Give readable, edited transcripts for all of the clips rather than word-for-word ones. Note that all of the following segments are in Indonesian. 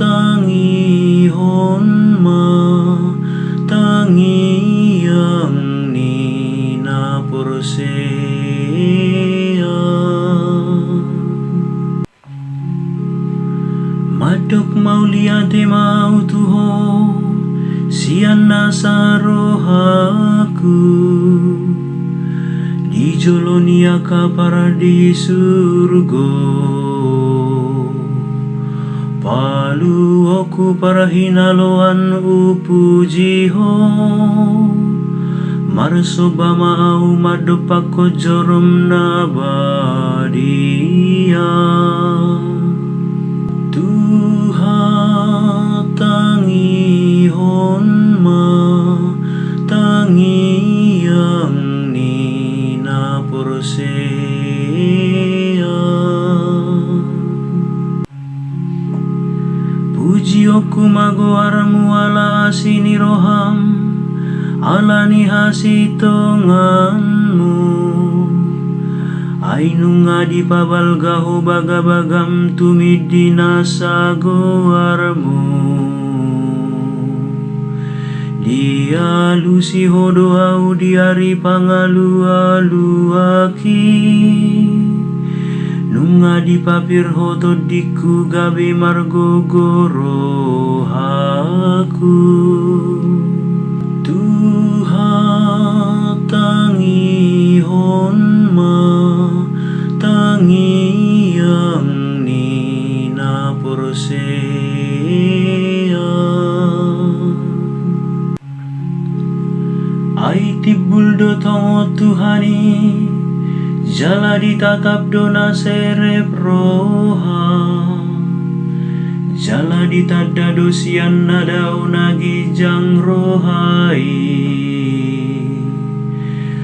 tangi honma tangi yang ni na porsea madok mauliate mau tuho sian nasarohaku di jolonia kapara di surgo palu oku para hinaloan upujiho marsoba mau madopako jorom nabadia Tuhan tangi honma tangi yang ni na porsea puji oku mago aramu ala asini roham ala ni hasitonganmu Ainunga di pabal gaho bagabagam tumidina sago aramu Dia lusi hodo au diari pangalu aluaki Nunga di papir hoto diku gabe margo goro haku Tuhan tangi honma tangi yang ni na porsea Ai tibul do tongo Tuhani jala ditatap dona serebroha jala ditada dosian nadau nagi jang rohai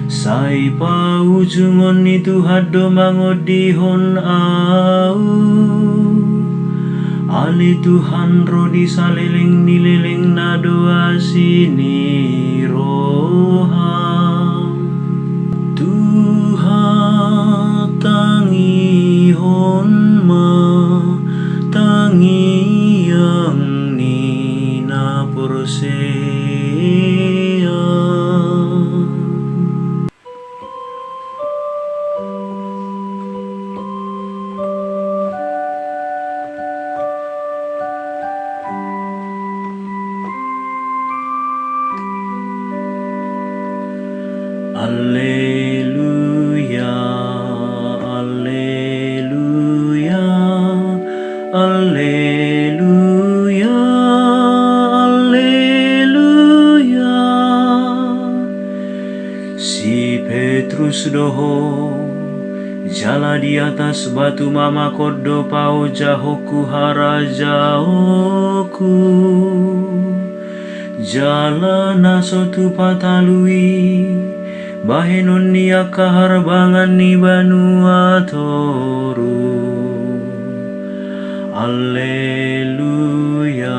Sai pa ujungon itu hado mangodihon au Ali Tuhan rodi saliling nililing nado asini roham Tuhan tangi honma tangi yang ni na porsea Alleluia, Alleluia, Alleluia, Alleluia. Si Petrus doho jala di atas batu mama kodo pao jahoku harajaoku jala nasotu patalui bahenon niya kaharbangan ni banua toru Alleluia